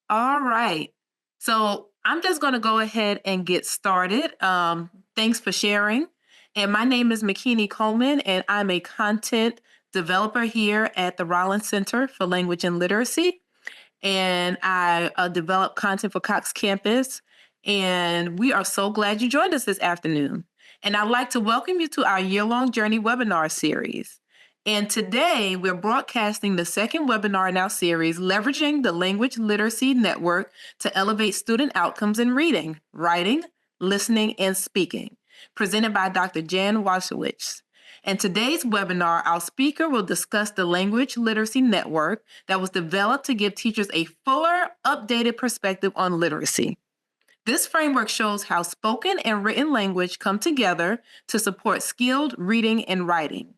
All right. So I'm just going to go ahead and get started. Thanks for sharing. And my name is McKinney Coleman, and I'm a content developer here at the Rollins Center for Language and Literacy. And I develop content for Cox Campus. And we are so glad you joined us this afternoon. And I'd like to welcome you to our year long journey webinar series. And today we're broadcasting the second webinar in our series, Leveraging the Language Literacy Network to Elevate Student Outcomes in Reading, Writing, Listening, and Speaking, presented by Dr. Jan Wasowicz. In today's webinar, our speaker will discuss the Language Literacy Network that was developed to give teachers a fuller, updated perspective on literacy. This framework shows how spoken and written language come together to support skilled reading and writing.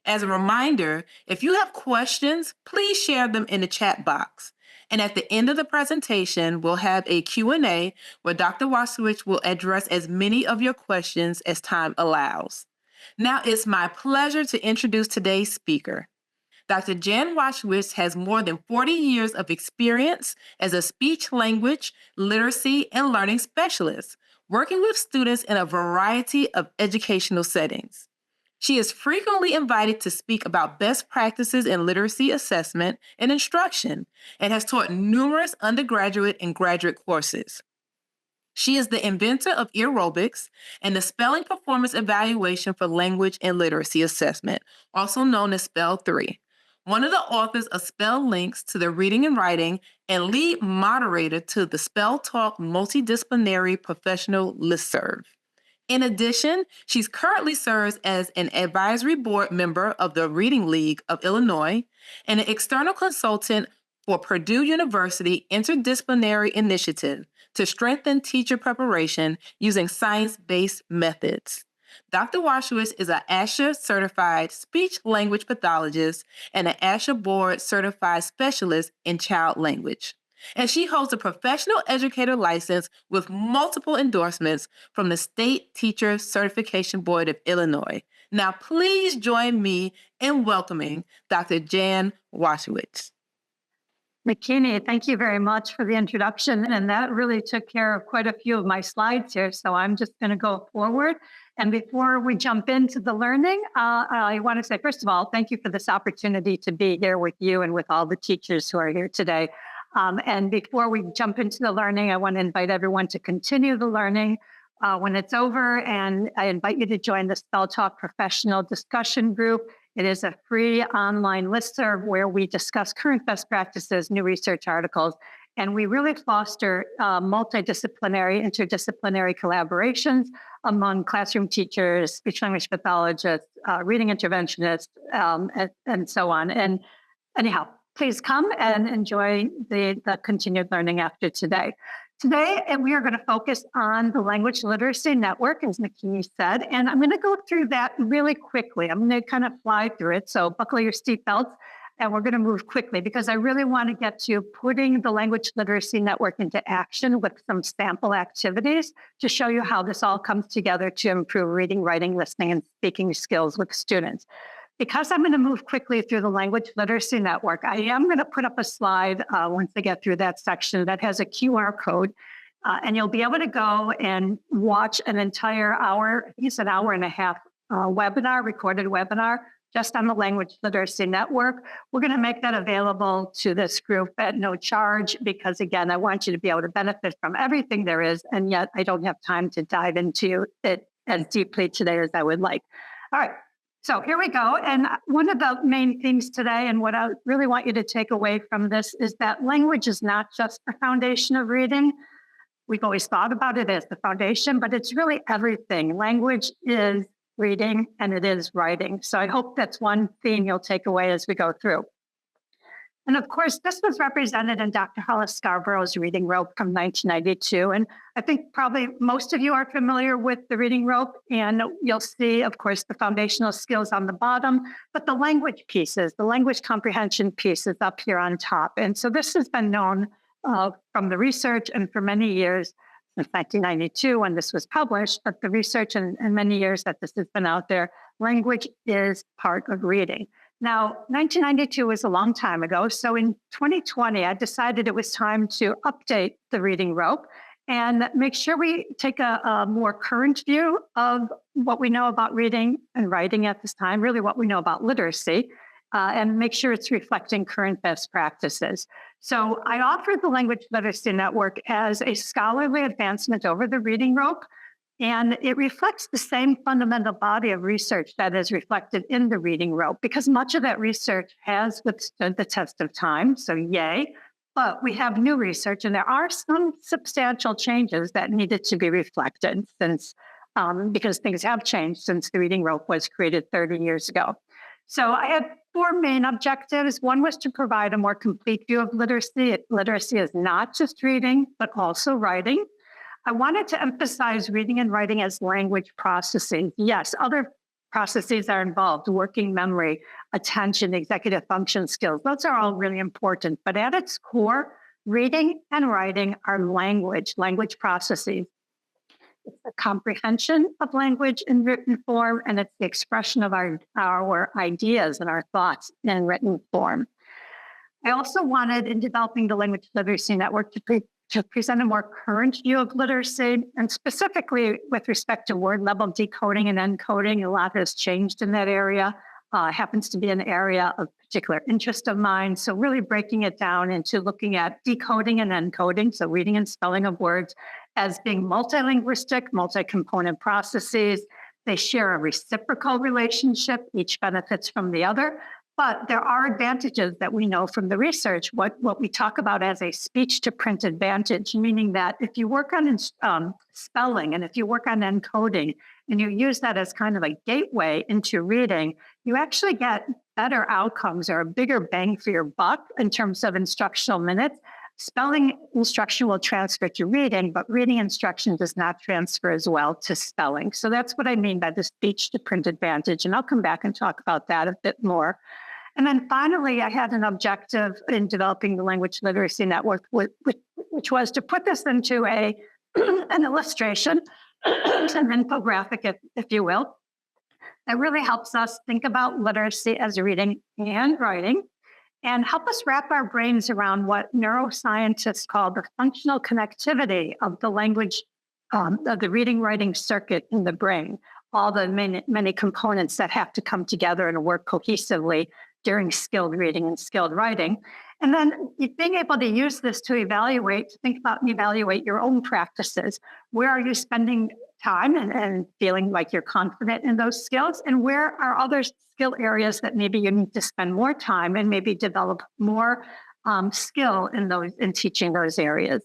As a reminder, if you have questions, please share them in the chat box. And at the end of the presentation, we'll have a Q&A where Dr. Wasowicz will address as many of your questions as time allows. Now it's my pleasure to introduce today's speaker. Dr. Jan Wasowicz has more than 40 years of experience as a speech language, literacy, and learning specialist, working with students in a variety of educational settings. She is frequently invited to speak about best practices in literacy assessment and instruction, and has taught numerous undergraduate and graduate courses. She is the inventor of aerobics and the spelling performance evaluation for language and literacy assessment, also known as Spell 3. One of the authors of Spell Links to the Reading and Writing and lead moderator to the Spell Talk Multidisciplinary Professional Listserv. In addition, she currently serves as an advisory board member of the Reading League of Illinois and an external consultant for Purdue University Interdisciplinary Initiative to strengthen teacher preparation using science-based methods. Dr. Wasowicz is an ASHA certified speech language pathologist and an ASHA board certified specialist in child language. And she holds a professional educator license with multiple endorsements from the State Teacher Certification Board of Illinois. Now, please join me in welcoming Dr. Jan Wasowicz. McKinney, thank you very much for the introduction. And that really took care of quite a few of my slides here. So I'm just going to go forward. And before we jump into the learning, I want to say, first of all, thank you for this opportunity to be here with you and with all the teachers who are here today. And before we jump into the learning, I want to invite everyone to continue the learning when it's over. And I invite you to join the Spell Talk Professional Discussion Group. It is a free online listserv where we discuss current best practices, new research articles, and we really foster multidisciplinary, interdisciplinary collaborations among classroom teachers, speech language pathologists, reading interventionists, and so on. And anyhow, please come and enjoy the continued learning after today. Today, we are going to focus on the Language Literacy Network, as McKinney said, and I'm going to go through that really quickly. I'm going to kind of fly through it, so buckle your seatbelts, and we're going to move quickly because I really want to get to putting the Language Literacy Network into action with some sample activities to show you how this all comes together to improve reading, writing, listening, and speaking skills with students. Because I'm going to move quickly through the Language Literacy Network, I am going to put up a slide once I get through that section that has a QR code, and you'll be able to go and watch an entire hour, I think it's an hour and a half webinar, recorded webinar, just on the Language Literacy Network. We're going to make that available to this group at no charge because, again, I want you to be able to benefit from everything there is, and yet I don't have time to dive into it as deeply today as I would like. All right. So here we go. And one of the main themes today, and what I really want you to take away from this, is that language is not just the foundation of reading. We've always thought about it as the foundation, but it's really everything. Language is reading and it is writing. So I hope that's one theme you'll take away as we go through. And of course, this was represented in Dr. Hollis Scarborough's reading rope from 1992. And I think probably most of you are familiar with the reading rope, and you'll see, of course, the foundational skills on the bottom, but the language pieces, the language comprehension piece is up here on top. And so this has been known from the research and for many years, since 1992 when this was published, but the research and many years that this has been out there, language is part of reading. Now, 1992 was a long time ago. So in 2020, I decided it was time to update the reading rope and make sure we take a more current view of what we know about reading and writing at this time, really what we know about literacy, and make sure it's reflecting current best practices. So I offered the Language Literacy Network as a scholarly advancement over the reading rope, and it reflects the same fundamental body of research that is reflected in the reading rope, because much of that research has withstood the test of time. So, yay. But we have new research, and there are some substantial changes that needed to be reflected since, because things have changed since the reading rope was created 30 years ago. So I had four main objectives. One was to provide a more complete view of literacy. Literacy is not just reading, but also writing. I wanted to emphasize reading and writing as language processing. Yes, other processes are involved: working memory, attention, executive function skills. Those are all really important. But at its core, reading and writing are language processes. It's the comprehension of language in written form, and it's the expression of our ideas and our thoughts in written form. I also wanted, in developing the Language Literacy Network, to present a more current view of literacy, and specifically with respect to word level decoding and encoding. A lot has changed in that area. Happens to be an area of particular interest of mine. So really breaking it down into looking at decoding and encoding, so reading and spelling of words, as being multilinguistic, multi-component processes. They share a reciprocal relationship. Each benefits from the other. But there are advantages that we know from the research, what we talk about as a speech to print advantage, meaning that if you work on spelling and if you work on encoding and you use that as kind of a gateway into reading, you actually get better outcomes or a bigger bang for your buck in terms of instructional minutes. Spelling instruction will transfer to reading, but reading instruction does not transfer as well to spelling. So that's what I mean by the speech to print advantage. And I'll come back and talk about that a bit more. And then finally, I had an objective in developing the Language Literacy Network, which was to put this into an illustration, an infographic, if you will, that really helps us think about literacy as reading and writing, and help us wrap our brains around what neuroscientists call the functional connectivity of the language, of the reading writing circuit in the brain, all the many components that have to come together and work cohesively during skilled reading and skilled writing. And then being able to use this to think about and evaluate your own practices. Where are you spending time and feeling like you're confident in those skills? And where are other skill areas that maybe you need to spend more time and maybe develop more skill in teaching those areas?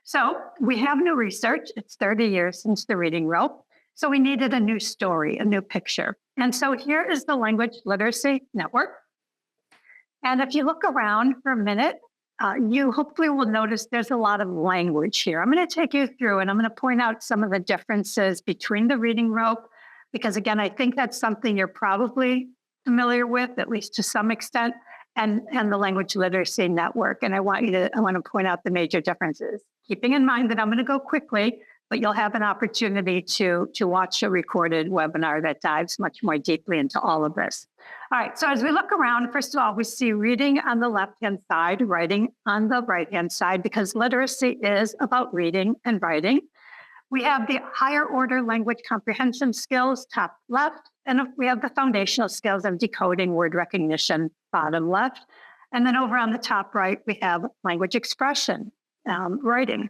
So we have new research. It's 30 years since the reading rope. So we needed a new story, a new picture. And so here is the Language Literacy Network. And if you look around for a minute, you hopefully will notice there's a lot of language here. I'm going to take you through and I'm going to point out some of the differences between the reading rope, because again, I think that's something you're probably familiar with, at least to some extent, and the Language Literacy Network. And I want to point out the major differences, keeping in mind that I'm going to go quickly, but you'll have an opportunity to watch a recorded webinar that dives much more deeply into all of this. All right, so as we look around, first of all, we see reading on the left-hand side, writing on the right-hand side, because literacy is about reading and writing. We have the higher order language comprehension skills, top left, and we have the foundational skills of decoding, word recognition, bottom left. And then over on the top right, we have language expression, writing,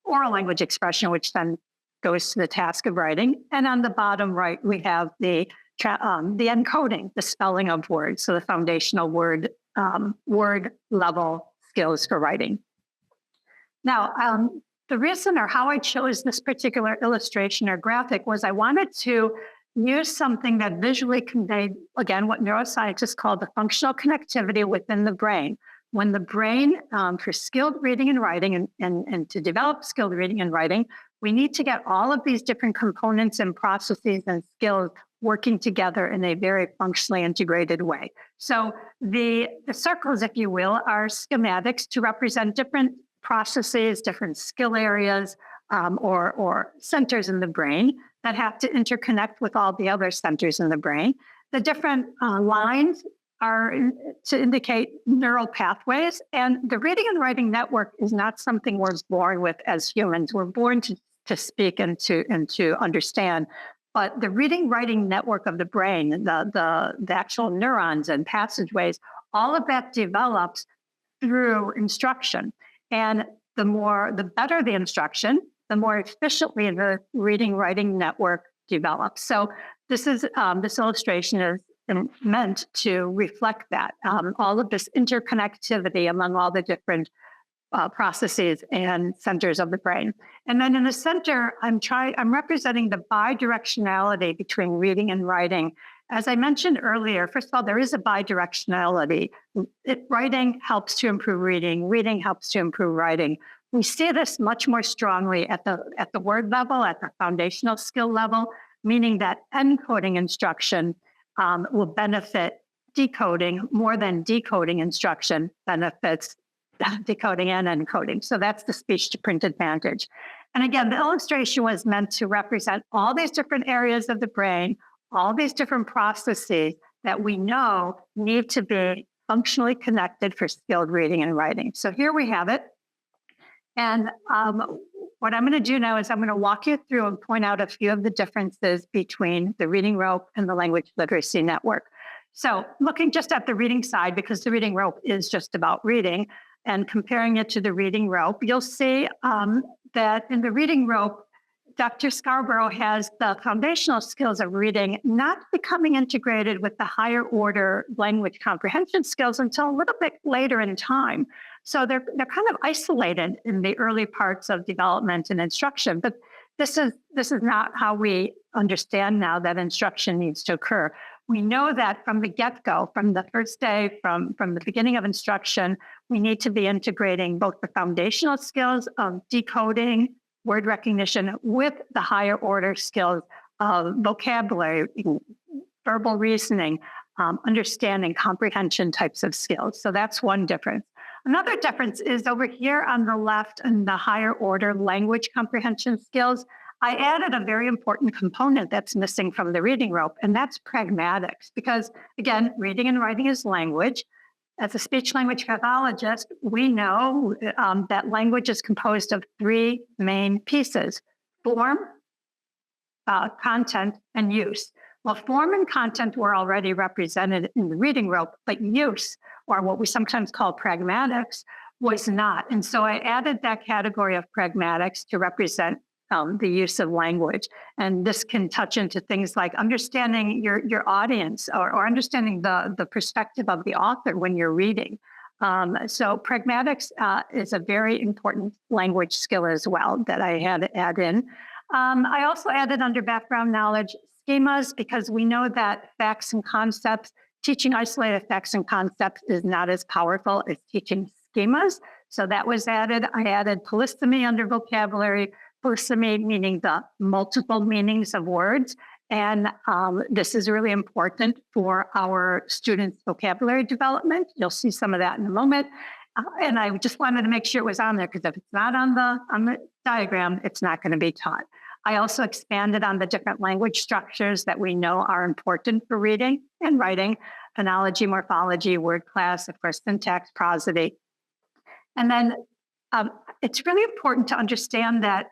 oral language expression, which then goes to the task of writing. And on the bottom right, we have the encoding, the spelling of words, so the foundational word level skills for writing. Now, the reason or how I chose this particular illustration or graphic was I wanted to use something that visually conveyed, again, what neuroscientists call the functional connectivity within the brain. When the brain, for skilled reading and writing, and to develop skilled reading and writing, we need to get all of these different components and processes and skills working together in a very functionally integrated way. So the circles, if you will, are schematics to represent different processes, different skill areas, or centers in the brain that have to interconnect with all the other centers in the brain. the different lines are to indicate neural pathways. And the reading and writing network is not something we're born with as humans. We're born to speak and to understand. But the reading writing network of the brain, the actual neurons and passageways, all of that develops through instruction. And the better the instruction, the more efficiently the reading writing network develops. So this illustration is meant to reflect that all of this interconnectivity among all the different processes and centers of the brain. And then in the center, I'm representing the bidirectionality between reading and writing. As I mentioned earlier, first of all, there is a bidirectionality. Writing helps to improve reading. Reading helps to improve writing. We see this much more strongly at the word level, at the foundational skill level, meaning that encoding instruction will benefit decoding more than decoding instruction benefits decoding and encoding. So that's the speech to print advantage. And again, the illustration was meant to represent all these different areas of the brain, all these different processes that we know need to be functionally connected for skilled reading and writing. So here we have it. And what I'm going to do now is I'm going to walk you through and point out a few of the differences between the reading rope and the language literacy network. So looking just at the reading side, because the reading rope is just about reading, and comparing it to the reading rope, you'll see that in the reading rope, Dr. Scarborough has the foundational skills of reading not becoming integrated with the higher order language comprehension skills until a little bit later in time. So they're kind of isolated in the early parts of development and instruction. But this is not how we understand now that instruction needs to occur. We know that from the get-go, from the first day, from the beginning of instruction, we need to be integrating both the foundational skills of decoding, word recognition, with the higher order skills of vocabulary, verbal reasoning, understanding, comprehension types of skills. So that's one difference. Another difference is over here on the left in the higher order language comprehension skills, I added a very important component that's missing from the reading rope, and that's pragmatics. Because again, reading and writing is language. As a speech language pathologist, we know that language is composed of three main pieces: form, content, and use. Well, form and content were already represented in the reading rope, but use, or what we sometimes call pragmatics, was not. And so I added that category of pragmatics to represent the use of language. And this can touch into things like understanding your audience or understanding the perspective of the author when you're reading. So pragmatics is a very important language skill as well that I had to add in. I also added under background knowledge schemas, because we know that facts and concepts, teaching isolated facts and concepts is not as powerful as teaching schemas. So that was added. I added polysemy under vocabulary. Polysemy meaning the multiple meanings of words. And this is really important for our students' vocabulary development. You'll see some of that in a moment. And I just wanted to make sure it was on there, because if it's not on the diagram, it's not going to be taught. I also expanded on the different language structures that we know are important for reading and writing: phonology, morphology, word class, of course, syntax, prosody. And then it's really important to understand that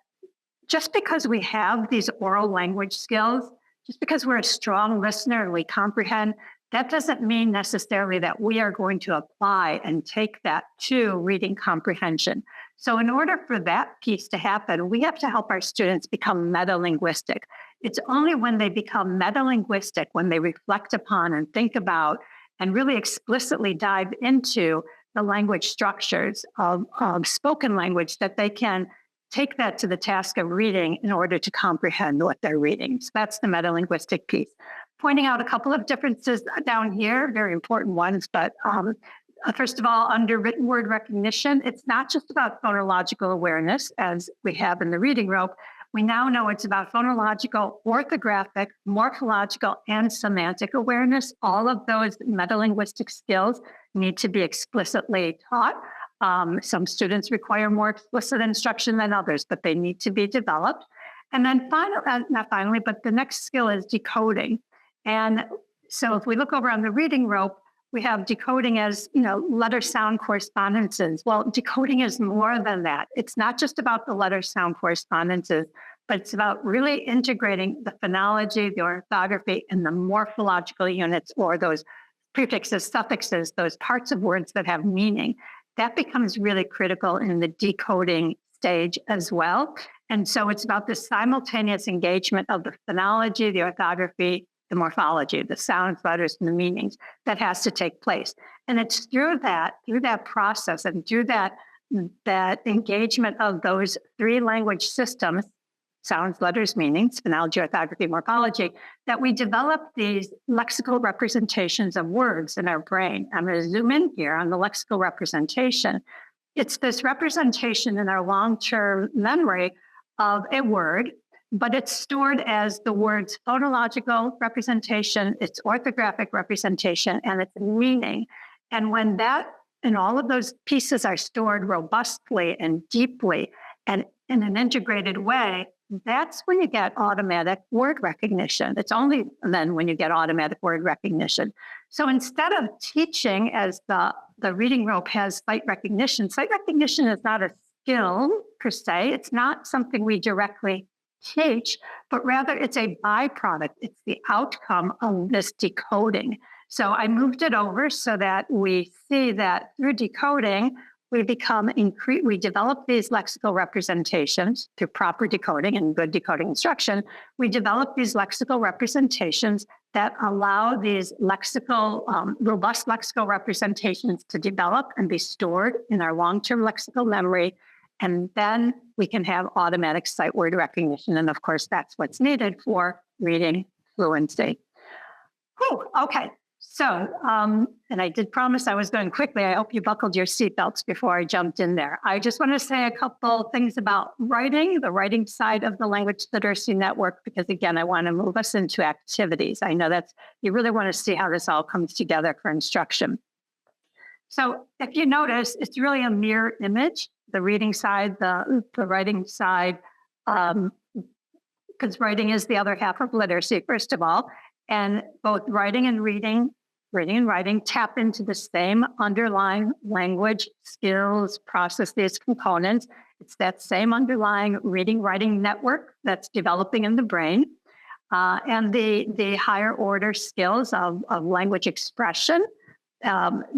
just because we have these oral language skills, just because we're a strong listener and we comprehend, that doesn't mean necessarily that we are going to apply and take that to reading comprehension. So in order for that piece to happen, we have to help our students become metalinguistic. It's only when they become metalinguistic, when they reflect upon and think about and really explicitly dive into the language structures of spoken language, that they can take that to the task of reading in order to comprehend what they're reading. So that's the metalinguistic piece. Pointing out a couple of differences down here, very important ones, but first of all, under written word recognition, it's not just about phonological awareness, as we have in the reading rope. We now know it's about phonological, orthographic, morphological, and semantic awareness. All of those metalinguistic skills need to be explicitly taught. Some students require more explicit instruction than others, but they need to be developed. And then not finally, but the next skill is decoding. And So if we look over on the reading rope, we have decoding as, letter sound correspondences. Well, decoding is more than that. It's not just about the letter sound correspondences, but it's about really integrating the phonology, the orthography, and the morphological units, or those prefixes, suffixes, those parts of words that have meaning. That becomes really critical in the decoding stage as well. And so it's about the simultaneous engagement of the phonology, the orthography, the morphology, the sounds, letters, and the meanings that has to take place. And it's through that process and through that engagement of those three language systems, sounds, letters, meanings, phonology, orthography, morphology, that we develop these lexical representations of words in our brain. I'm going to zoom in here on the lexical representation. It's this representation in our long-term memory of a word, but it's stored as the word's phonological representation, its orthographic representation, and its meaning. And when that and all of those pieces are stored robustly and deeply and in an integrated way, that's when you get automatic word recognition. It's only then when you get automatic word recognition. So instead of teaching, as the reading rope has sight recognition is not a skill per se. It's not something we directly teach, but rather it's a byproduct. It's the outcome of this decoding. So I moved it over so that we see that through decoding, we develop these lexical representations through proper decoding and good decoding instruction. We develop these lexical representations that allow these robust lexical representations to develop and be stored in our long-term lexical memory. And then we can have automatic sight word recognition. And of course, that's what's needed for reading fluency. Whew, okay. So, and I did promise I was going quickly. I hope you buckled your seatbelts before I jumped in there. I just want to say a couple things about writing, the writing side of the language literacy network, because again, I want to move us into activities. I know you really want to see how this all comes together for instruction. So if you notice, it's really a mirror image, the reading side, the writing side, because writing is the other half of literacy, first of all. And both writing and reading and writing tap into the same underlying language skills, processes, components. It's that same underlying reading-writing network that's developing in the brain. And the higher order skills of language expression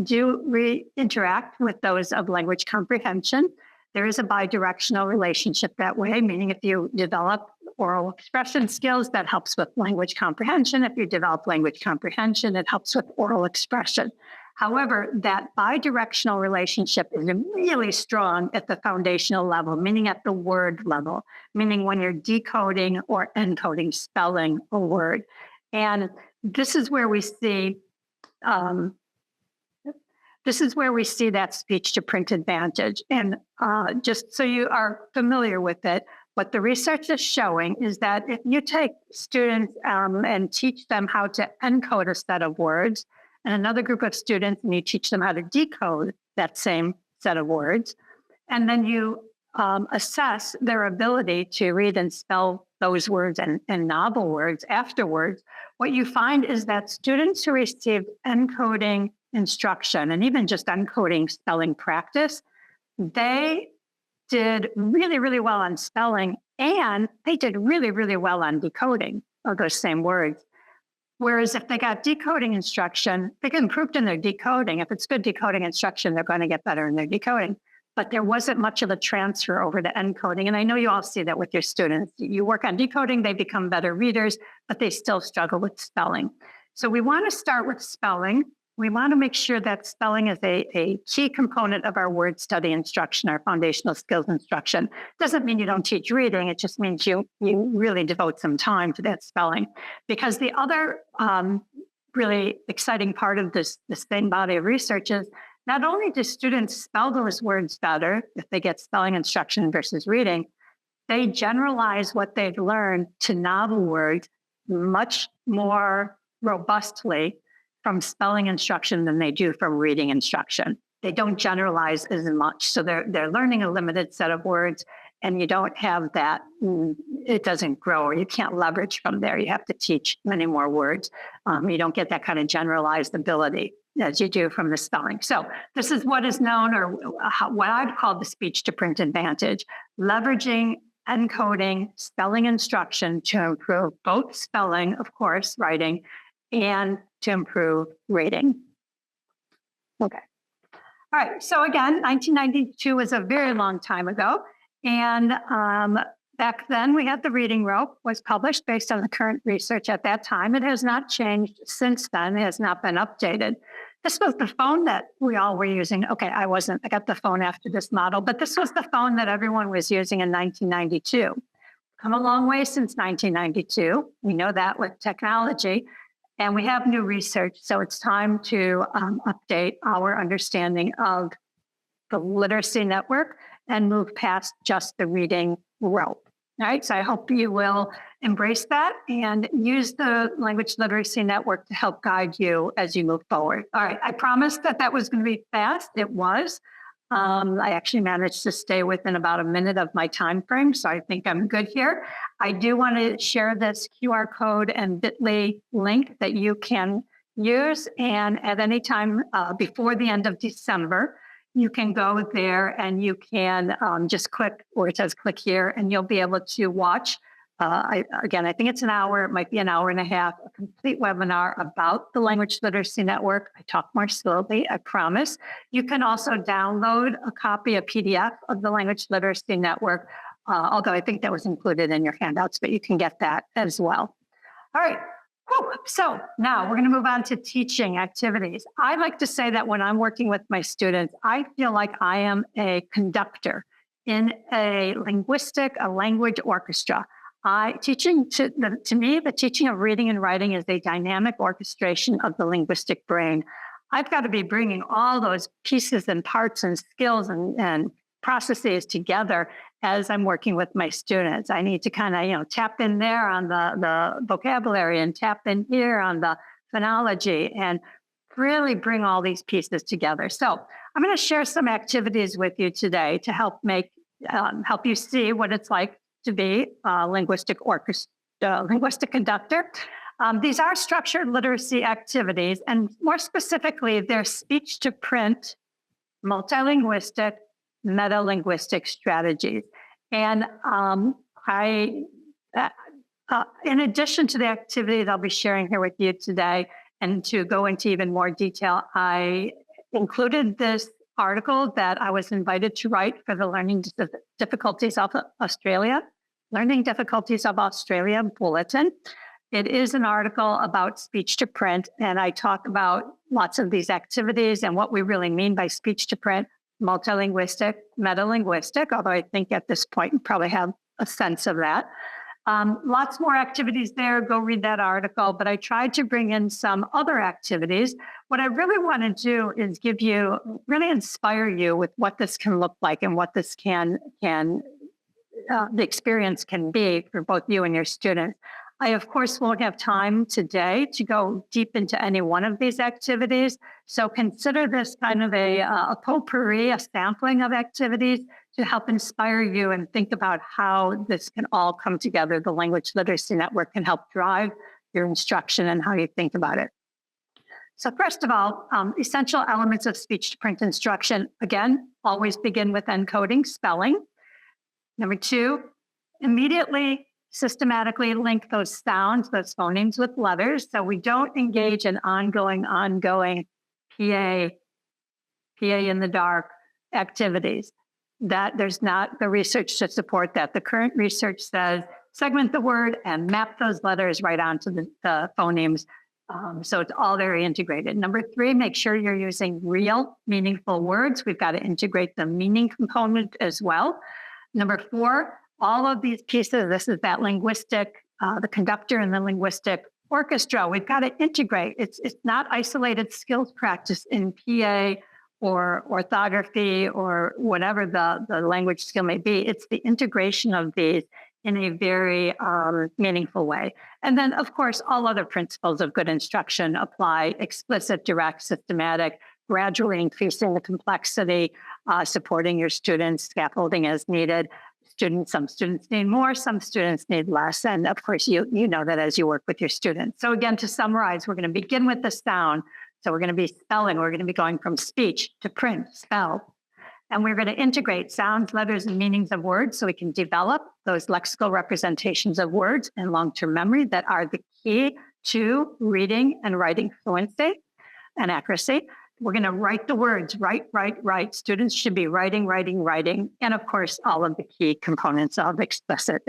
do interact with those of language comprehension. There is a bidirectional relationship that way, meaning if you develop oral expression skills, that helps with language comprehension. If you develop language comprehension, it helps with oral expression. However, that bidirectional relationship is really strong at the foundational level, meaning at the word level, meaning when you're decoding or encoding, spelling a word. And this is where we see that speech to print advantage. And just so you are familiar with it, what the research is showing is that if you take students and teach them how to encode a set of words, and another group of students, and you teach them how to decode that same set of words, and then you assess their ability to read and spell those words and novel words afterwards, what you find is that students who received encoding instruction and even just encoding spelling practice, they did really, really well on spelling, and they did really, really well on decoding of those same words. Whereas if they got decoding instruction, they get improved in their decoding. If it's good decoding instruction, they're going to get better in their decoding. But there wasn't much of a transfer over to encoding. And I know you all see that with your students. You work on decoding, they become better readers, but they still struggle with spelling. So we want to start with spelling. We want to make sure that spelling is a key component of our word study instruction, our foundational skills instruction. Doesn't mean you don't teach reading. It just means you really devote some time to that spelling. Because the other really exciting part of this same body of research is not only do students spell those words better if they get spelling instruction versus reading, they generalize what they've learned to novel words much more robustly from spelling instruction than they do from reading instruction. they don't generalize as much. So they're learning a limited set of words, and you don't have that. It doesn't grow, or you can't leverage from there. You have to teach many more words. You don't get that kind of generalized ability as you do from the spelling. So this is what is known, or what I'd call the speech to print advantage, leveraging encoding spelling instruction to improve both spelling, of course, writing, and to improve reading. Okay. All right. So again, 1992 was a very long time ago. And back then we had the reading rope, was published based on the current research at that time. It has not changed since then. It has not been updated. This was the phone that we all were using. Okay, I got the phone after this model, but this was the phone that everyone was using in 1992. Come a long way since 1992. We know that with technology. And we have new research, so it's time to update our understanding of the literacy network and move past just the reading rope. All right, so I hope you will embrace that and use the Language Literacy Network to help guide you as you move forward. All right, I promised that was going to be fast. It was. I actually managed to stay within about a minute of my time frame, so I think I'm good here. I do want to share this QR code and bit.ly link that you can use, and at any time before the end of December, you can go there and you can just click where it says click here, and you'll be able to watch. I think it's an hour, it might be an hour and a half, a complete webinar about the Language Literacy Network. I talk more slowly, I promise. You can also download a copy, a PDF of the Language Literacy Network, although I think that was included in your handouts, but you can get that as well. All right. Whew. So now we're going to move on to teaching activities. I like to say that when I'm working with my students, I feel like I am a conductor in a language orchestra. To me, the teaching of reading and writing is a dynamic orchestration of the linguistic brain. I've got to be bringing all those pieces and parts and skills and processes together as I'm working with my students. I need to kind of, tap in there on the vocabulary and tap in here on the phonology and really bring all these pieces together. So I'm going to share some activities with you today to help you see what it's like to be a linguistic conductor. These are structured literacy activities, and more specifically, they're speech to print, multilinguistic, metalinguistic strategies. And in addition to the activities I'll be sharing here with you today, and to go into even more detail, I included this article that I was invited to write for the Learning Difficulties of Australia Bulletin. It is an article about speech to print, and I talk about lots of these activities and what we really mean by speech to print, multilinguistic, metalinguistic, although I think at this point you probably have a sense of that. Lots more activities there. Go read that article. But I tried to bring in some other activities. What I really want to do is really inspire you with what this can look like and what this the experience can be for both you and your students. I, of course, won't have time today to go deep into any one of these activities. So consider this kind of a potpourri, a sampling of activities to help inspire you and think about how this can all come together. The Language Literacy Network can help drive your instruction and how you think about it. So first of all, essential elements of speech to print instruction. Again, always begin with encoding spelling. Number two, immediately systematically link those sounds, those phonemes with letters. So we don't engage in ongoing PA in the dark activities. That there's not the research to support that. The current research says segment the word and map those letters right onto the phonemes. So it's all very integrated. Number three, make sure you're using real, meaningful words. We've got to integrate the meaning component as well. Number four, all of these pieces, this is that linguistic, the conductor and the linguistic orchestra. We've got to integrate. It's not isolated skills practice in PA or orthography or whatever the language skill may be. It's the integration of these in a very meaningful way. And then, of course, all other principles of good instruction apply: explicit, direct, systematic, gradually increasing the complexity, supporting your students, scaffolding as needed. Some students need more, some students need less. And of course, you know that as you work with your students. So again, to summarize, we're going to begin with the sound. So we're going to be spelling. We're going to be going from speech to print, spell. And we're going to integrate sounds, letters, and meanings of words so we can develop those lexical representations of words and long-term memory that are the key to reading and writing fluency and accuracy. We're going to write the words, write. Students should be writing. And of course, all of the key components of explicit,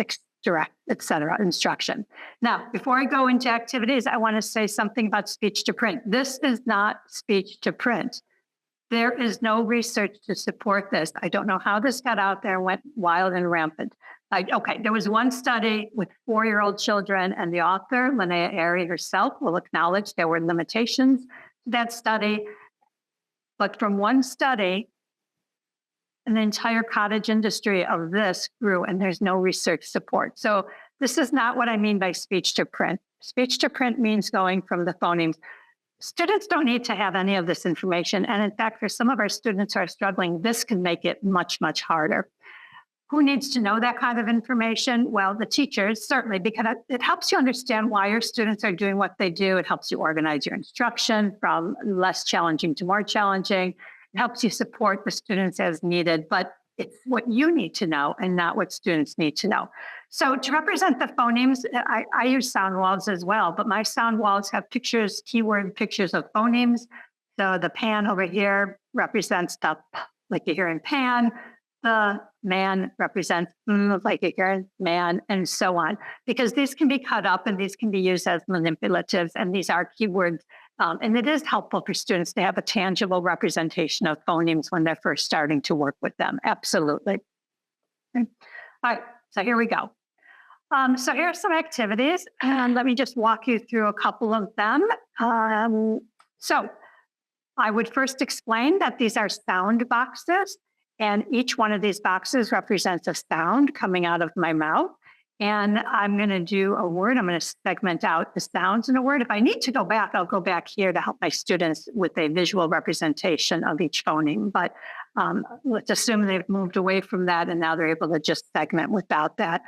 direct, etc. instruction. Now, before I go into activities, I want to say something about speech to print. This is not speech to print. There is no research to support this. I don't know how this got out there and went wild and rampant. Okay, there was one study with 4-year-old children, and the author, Linnea Airy herself, will acknowledge there were limitations to that study. But from one study, an entire cottage industry of this grew, and there's no research support. So this is not what I mean by speech to print. Speech to print means going from the phonemes. Students don't need to have any of this information. And in fact, for some of our students who are struggling, this can make it much, much harder. Who needs to know that kind of information? Well, the teachers, certainly, because it helps you understand why your students are doing what they do. It helps you organize your instruction from less challenging to more challenging. It helps you support the students as needed, but it's what you need to know and not what students need to know. So to represent the phonemes, I use sound walls as well, but my sound walls have pictures, keyword pictures of phonemes. So the pan over here represents the p, like you hear in pan. The man represents like you hear in man, and so on. Because these can be cut up and these can be used as manipulatives, and these are keywords. And it is helpful for students to have a tangible representation of phonemes when they're first starting to work with them. Absolutely. All right, so here we go. So here are some activities, and let me just walk you through a couple of them. So I would first explain that these are sound boxes, and each one of these boxes represents a sound coming out of my mouth. And I'm going to do a word. I'm going to segment out the sounds in a word. If I need to go back, I'll go back here to help my students with a visual representation of each phoneme. But let's assume they've moved away from that and now they're able to just segment without that.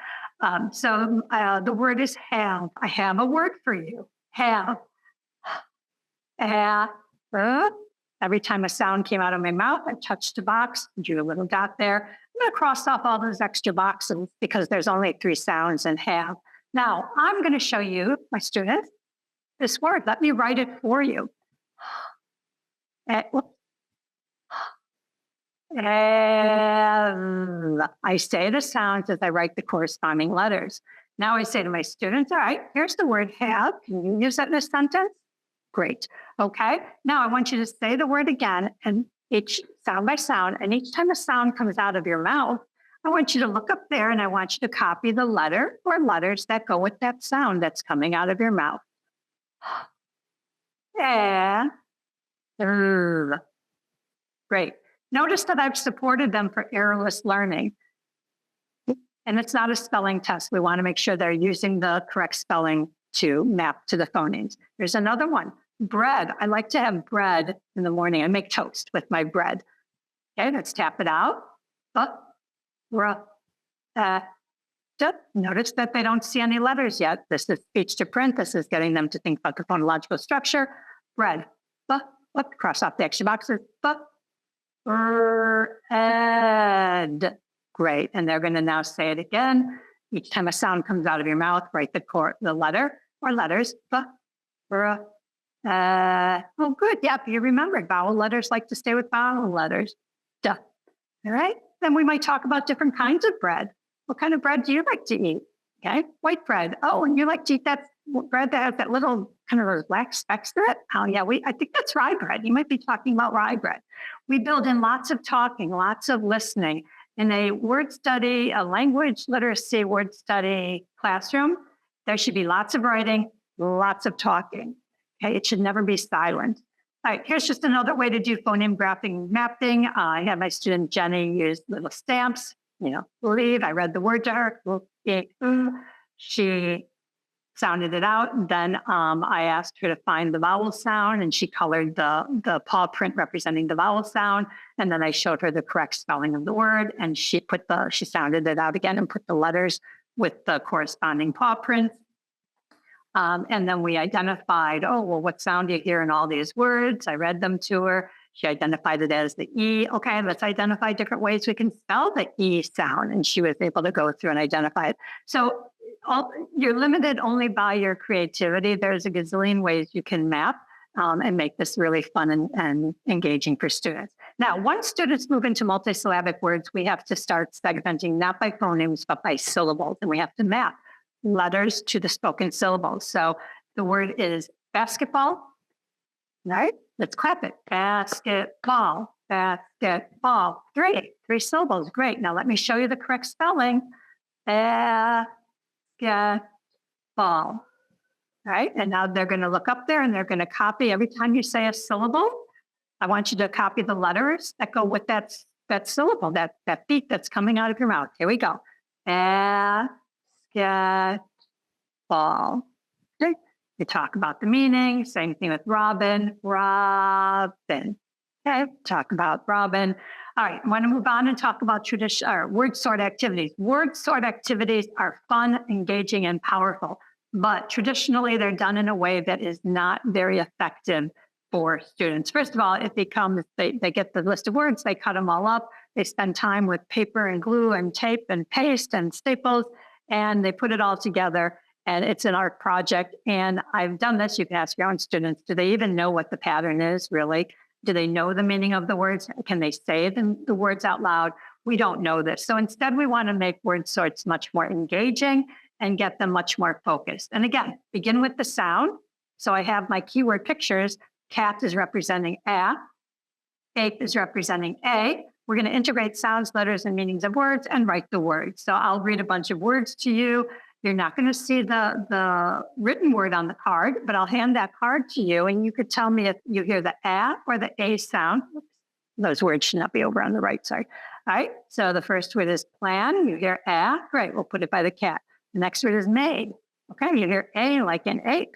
So the word is have. I have a word for you. Have. Every time a sound came out of my mouth, I touched a box, drew a little dot there. I'm going to cross off all those extra boxes because there's only 3 sounds in have. Now, I'm going to show you, my students, this word. Let me write it for you. I say the sounds as I write the corresponding letters. Now I say to my students, all right, here's the word have. Can you use that in a sentence? Great. Okay. Now I want you to say the word again, and each sound by sound. And each time a sound comes out of your mouth, I want you to look up there and I want you to copy the letter or letters that go with that sound that's coming out of your mouth. Great. Notice that I've supported them for errorless learning. And it's not a spelling test. We want to make sure they're using the correct spelling to map to the phonemes. There's another one. Bread. I like to have bread in the morning. I make toast with my bread. Okay, let's tap it out. Notice that they don't see any letters yet. This is speech to print. This is getting them to think about the phonological structure. Bread. Cross off the extra boxes. Bread. Great. And they're going to now say it again. Each time a sound comes out of your mouth, write the letter or letters. Oh, good. Yep, you remembered. Vowel letters like to stay with vowel letters. Duh. All right. Then we might talk about different kinds of bread. What kind of bread do you like to eat? Okay. White bread. Oh, and you like to eat that bread that has that little kind of those black specks to it? Oh, yeah. I think that's rye bread. You might be talking about rye bread. We build in lots of talking, lots of listening. In a word study, a language literacy word study classroom, there should be lots of writing, lots of talking. Okay, it should never be silent. All right, here's just another way to do phoneme graphing mapping. I had my student Jenny use little stamps, believe. I read the word to her. She sounded it out. And then I asked her to find the vowel sound, and she colored the paw print representing the vowel sound. And then I showed her the correct spelling of the word, and she sounded it out again and put the letters with the corresponding paw prints. And then we identified, oh, well, what sound do you hear in all these words? I read them to her. She identified it as the E. Okay, let's identify different ways we can spell the E sound. And she was able to go through and identify it. So you're limited only by your creativity. There's a gazillion ways you can map and make this really fun and engaging for students. Now, once students move into multisyllabic words, we have to start segmenting not by phonemes, but by syllables. And we have to map letters to the spoken syllables. So the word is basketball, right? Let's clap it. Basketball, basketball. Three syllables. Great. Now let me show you the correct spelling. Basketball. All right. And now they're going to look up there and they're going to copy every time you say a syllable. I want you to copy the letters that go with that syllable, that beat that's coming out of your mouth. Here we go. Basketball. Okay. You talk about the meaning. Same thing with Robin. Robin. Okay. Talk about Robin. All right. I want to move on and talk about tradition or word sort activities. Word sort activities are fun, engaging, and powerful, but traditionally they're done in a way that is not very effective for students. First of all, it becomes they get the list of words, they cut them all up, they spend time with paper and glue and tape and paste and staples, and they put it all together. And it's an art project. And I've done this. You can ask your own students, do they even know what the pattern is, really? Do they know the meaning of the words? Can they say the words out loud? We don't know this. So instead, we want to make word sorts much more engaging and get them much more focused. And again, begin with the sound. So I have my keyword pictures. Cat is representing A. Ape is representing A. We're going to integrate sounds, letters, and meanings of words and write the words. So I'll read a bunch of words to you. You're not going to see the written word on the card, but I'll hand that card to you, and you could tell me if you hear the A or the A sound. Oops, those words should not be over on the right side. All right, so the first word is plan. You hear A. Great, we'll put it by the cat. The next word is made. Okay, you hear A like an ape.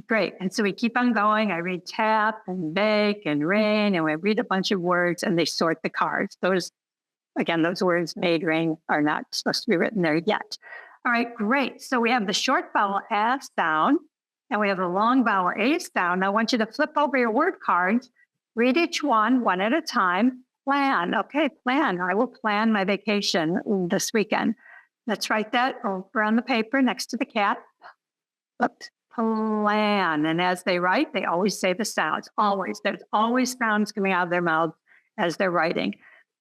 Great, and so we keep on going. I read tap and bake and rain, and we read a bunch of words, and they sort the cards. Those words, made, rain, are not supposed to be written there yet. All right, great. So we have the short vowel A sound, and we have the long vowel A sound. I want you to flip over your word cards, read each one at a time. Plan. Okay, plan. I will plan my vacation this weekend. Let's write that over on the paper next to the cat. Oops. Plan. And as they write, they always say the sounds. Always. There's always sounds coming out of their mouths as they're writing.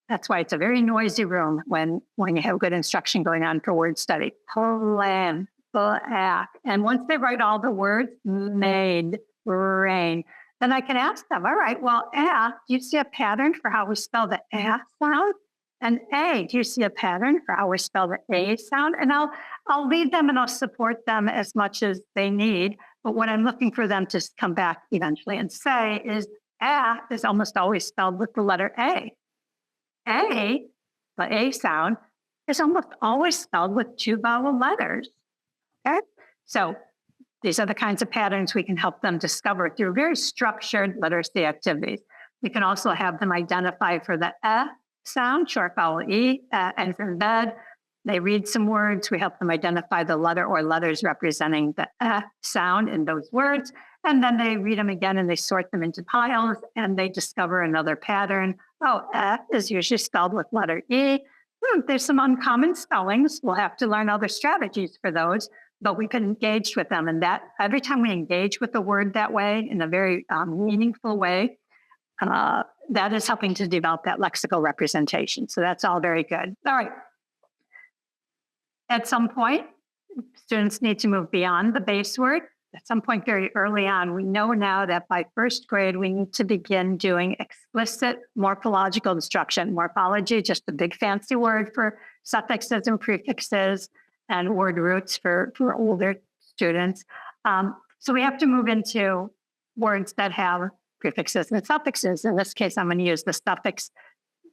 That's why it's a very noisy room when you have good instruction going on for word study. Plan, black. And once they write all the words, made, rain, then I can ask them, all right, well, A, do you see a pattern for how we spell the A sound? And A, do you see a pattern for how we spell the A sound? And I'll lead them and I'll support them as much as they need. But what I'm looking for them to come back eventually and say is A is almost always spelled with the letter A. A, the A sound, is almost always spelled with two vowel letters. Okay, so these are the kinds of patterns we can help them discover through very structured literacy activities. We can also have them identify for the sound, short vowel E, and from bed. They read some words. We help them identify the letter or letters representing the sound in those words. And then they read them again and they sort them into piles and they discover another pattern. Oh, is usually spelled with letter E. There's some uncommon spellings. We'll have to learn other strategies for those, but we can engage with them. And that every time we engage with the word that way in a very meaningful way, that is helping to develop that lexical representation. So that's all very good. All right. At some point, students need to move beyond the base word. At some point very early on, we know now that by first grade, we need to begin doing explicit morphological instruction. Morphology, just a big fancy word for suffixes and prefixes and word roots for older students. So we have to move into words that have prefixes and suffixes. In this case, I'm going to use the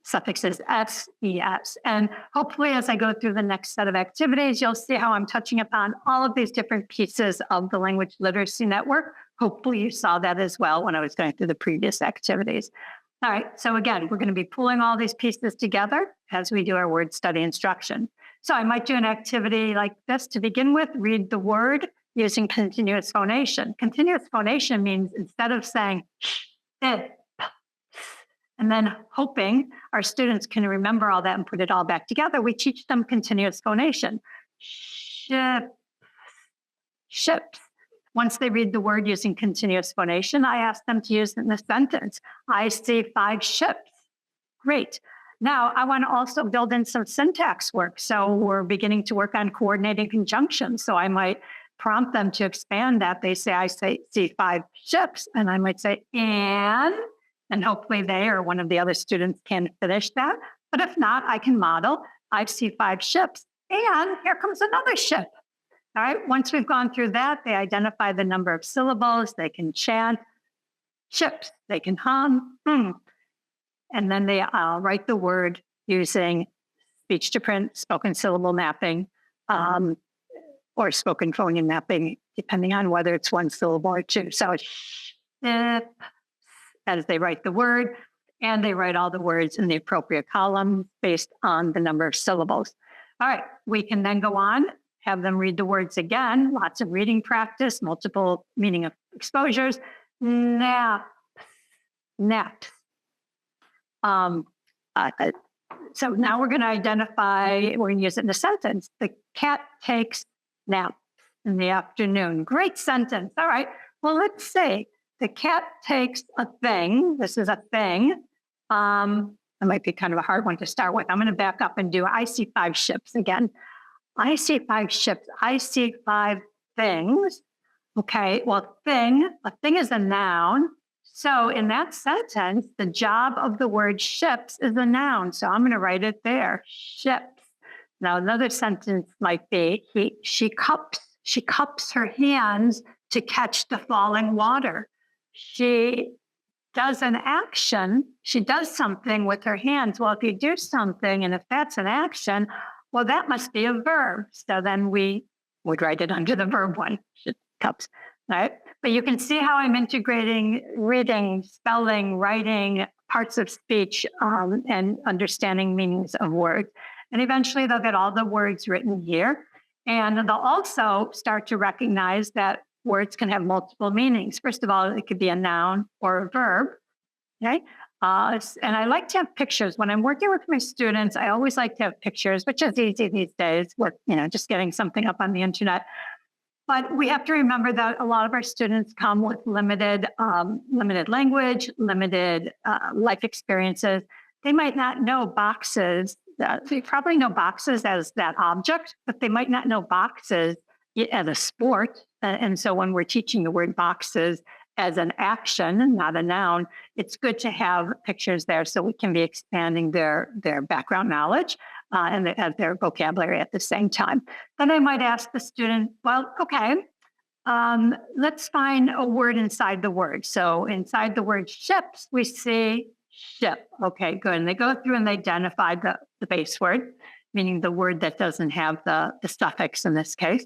suffixes S, ES. And hopefully, as I go through the next set of activities, you'll see how I'm touching upon all of these different pieces of the language literacy network. Hopefully, you saw that as well when I was going through the previous activities. All right, so again, we're going to be pulling all these pieces together as we do our word study instruction. So I might do an activity like this to begin with, read the word using continuous phonation. Continuous phonation means instead of saying it, and then hoping our students can remember all that and put it all back together, we teach them continuous phonation. Ship, ships. Once they read the word using continuous phonation, I ask them to use it in a sentence. I see 5 ships. Great. Now, I want to also build in some syntax work. So we're beginning to work on coordinating conjunctions. So I might prompt them to expand that. They say, see 5 ships. And I might say, and hopefully they or one of the other students can finish that. But if not, I can model, I see 5 ships. And here comes another ship. All right, once we've gone through that, they identify the number of syllables, they can chant ships, they can hum, and then they write the word using speech to print, spoken syllable mapping, or spoken phoneme mapping, depending on whether it's 1 syllable or 2. So ship, as they write the word, and they write all the words in the appropriate column based on the number of syllables. All right, we can then go on, have them read the words again, lots of reading practice, multiple meaning of exposures. Nap, naps. So now we're going to identify, we're going to use it in a sentence. The cat takes nap in the afternoon. Great sentence. All right. Well, let's see. The cat takes a thing. This is a thing. It might be kind of a hard one to start with. I'm going to back up and do, I see 5 ships again. I see 5 ships. I see 5 things. Okay, well, a thing is a noun. So in that sentence, the job of the word ships is a noun. So I'm going to write it there, ships. Now, another sentence might be, she cups her hands to catch the falling water. She does an action. She does something with her hands. Well, if you do something, and if that's an action, well, that must be a verb. So then we would write it under the verb one, cups, right? But you can see how I'm integrating reading, spelling, writing, parts of speech, and understanding meanings of words. And eventually they'll get all the words written here. And they'll also start to recognize that words can have multiple meanings. First of all, it could be a noun or a verb, okay? And I like to have pictures. When I'm working with my students, I always like to have pictures, which is easy these days with, just getting something up on the internet. But we have to remember that a lot of our students come with limited language, limited life experiences. They might not know boxes. They probably know boxes as that object, but they might not know boxes as a sport. And so when we're teaching the word boxes as an action, not a noun, it's good to have pictures there so we can be expanding their background knowledge and their vocabulary at the same time. Then I might ask the student, well, okay, let's find a word inside the word. So inside the word ships, we see ship. Okay, good. And they go through and they identify the base word, meaning the word that doesn't have the suffix in this case.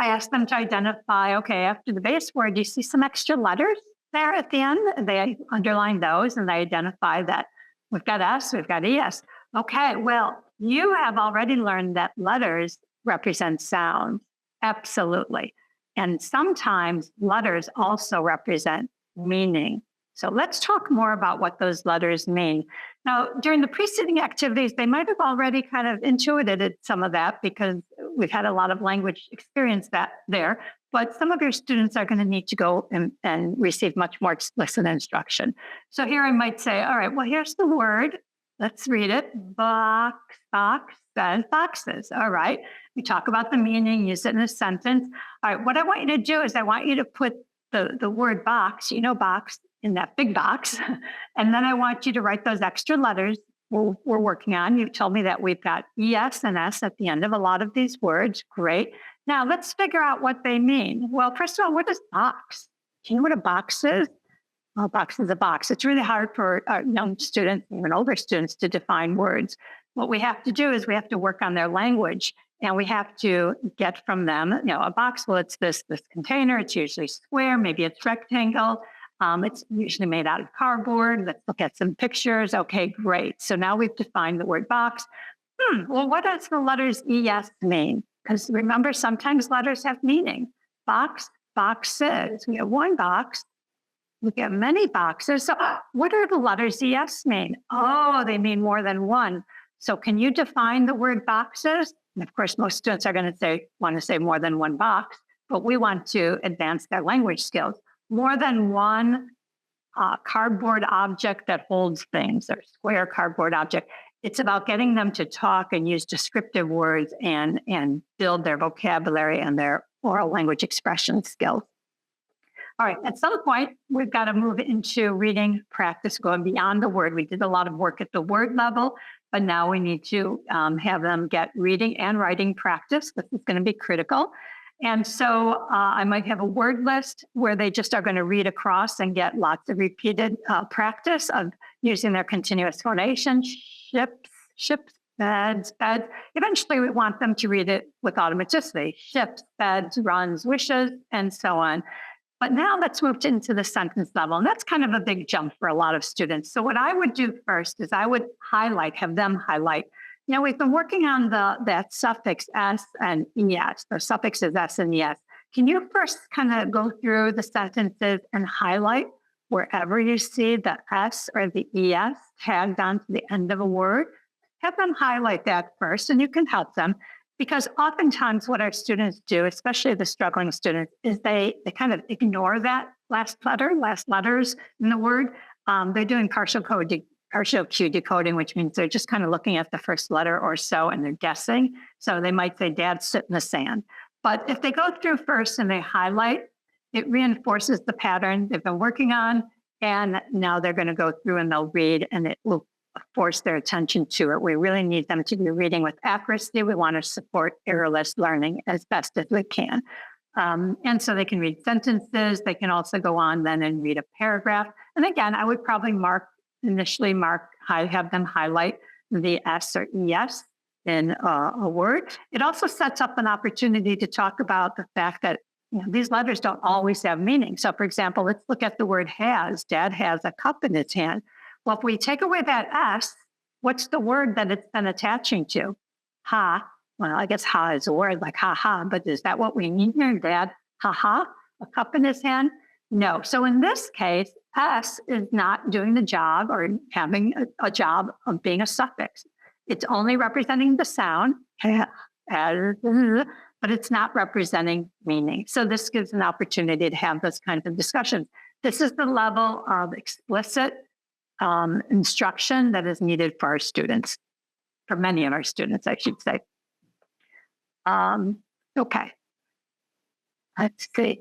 I ask them to identify, okay, after the base word, you see some extra letters there at the end. They underline those and they identify that we've got S, we've got ES. Okay, well, you have already learned that letters represent sound. Absolutely. And sometimes letters also represent meaning. So let's talk more about what those letters mean. Now, during the preceding activities, they might have already kind of intuited some of that because we've had a lot of language experience there. But some of your students are going to need to go and receive much more explicit instruction. So here I might say, all right, well, here's the word. Let's read it. Box, and boxes. All right. We talk about the meaning, use it in a sentence. All right. What I want you to do is I want you to put the word box, box, in that big box. And then I want you to write those extra letters we're working on. You told me that we've got ES and S at the end of a lot of these words. Great. Now let's figure out what they mean. Well, first of all, what is box? Do you know what a box is? A box is a box. It's really hard for young students, even older students, to define words. What we have to do is we have to work on their language, and we have to get from them, a box. Well, it's this container. It's usually square, maybe it's rectangle. It's usually made out of cardboard. Let's look at some pictures. Okay, great. So now we've defined the word box. Well, what does the letters ES mean? Because remember, sometimes letters have meaning. Box, boxes. We have one box. We get many boxes. So, what do the letters ES mean? Oh, they mean more than one. So, can you define the word boxes? And of course, most students are going to want to say more than one box, but we want to advance their language skills. More than one cardboard object that holds things, or square cardboard object. It's about getting them to talk and use descriptive words and build their vocabulary and their oral language expression skills. All right, at some point, we've got to move into reading practice, going beyond the word. We did a lot of work at the word level, but now we need to have them get reading and writing practice. This is going to be critical. And so I might have a word list where they just are going to read across and get lots of repeated practice of using their continuous phonation, ships, beds. Eventually, we want them to read it with automaticity, ships, beds, runs, wishes, and so on. But now let's move into the sentence level. And that's kind of a big jump for a lot of students. So what I would do first is I would have them highlight. We've been working on that suffix S and ES. The suffix is S and ES. Can you first kind of go through the sentences and highlight wherever you see the S or the ES tagged onto the end of a word? Have them highlight that first, and you can help them. Because oftentimes what our students do, especially the struggling students, is they kind of ignore that last letters in the word. They're doing partial cue decoding, which means they're just kind of looking at the first letter or so and they're guessing. So they might say, "Dad, sit in the sand." But if they go through first and they highlight, it reinforces the pattern they've been working on. And now they're going to go through and they'll read, and it will force their attention to it. We really need them to be reading with accuracy. We want to support errorless learning as best as we can. And so they can read sentences. They can also go on then and read a paragraph. And again, I would probably have them highlight the S or ES in a word. It also sets up an opportunity to talk about the fact that these letters don't always have meaning. So for example, let's look at the word has. Dad has a cup in his hand. Well, if we take away that S, what's the word that it's been attaching to? Ha. Well, I guess ha is a word like ha, but is that what we mean here, Dad? Ha, a cup in his hand? No. So in this case, S is not doing the job or having a job of being a suffix. It's only representing the sound, but it's not representing meaning. So this gives an opportunity to have those kinds of discussions. This is the level of explicit instruction that is needed for our students, for many of our students, I should say. Okay, let's see.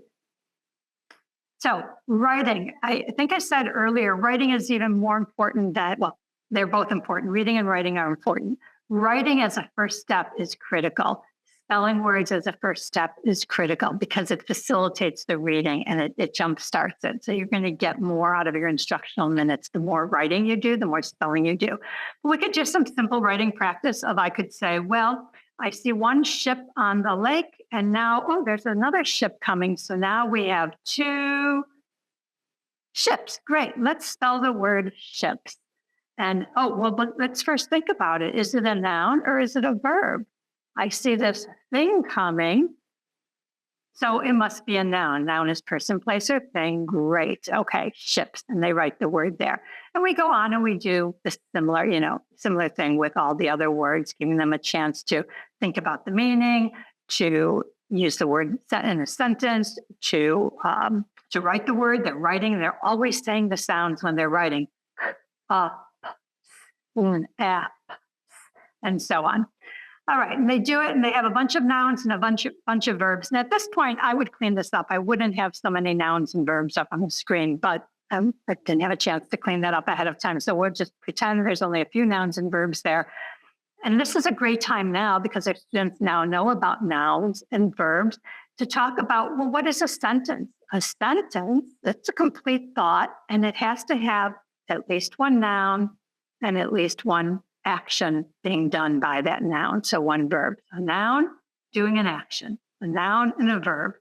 So writing, I think I said earlier, writing is even more important they're both important. Reading and writing are important. Writing as a first step is critical. Spelling words as a first step is critical because it facilitates the reading and it jumpstarts it. So you're going to get more out of your instructional minutes. The more writing you do, the more spelling you do. But we could do some simple writing practice of I could say, well, I see one ship on the lake and now, there's another ship coming. So now we have 2 ships. Great. Let's spell the word ships. And, but let's first think about it. Is it a noun or is it a verb? I see this thing coming. So it must be a noun. Noun is person, place, or thing. Great. Okay, ships. And they write the word there. And we go on and we do the similar thing with all the other words, giving them a chance to think about the meaning, to use the word in a sentence, to write the word. They're writing. They're always saying the sounds when they're writing. And so on. All right, and they do it, and they have a bunch of nouns and a bunch of verbs. And at this point, I would clean this up. I wouldn't have so many nouns and verbs up on the screen, but I didn't have a chance to clean that up ahead of time. So we'll just pretend there's only a few nouns and verbs there. And this is a great time now because our students now know about nouns and verbs to talk about, well, what is a sentence? A sentence, that's a complete thought, and it has to have at least one noun and at least one action being done by that noun. So one verb, a noun doing an action, a noun and a verb.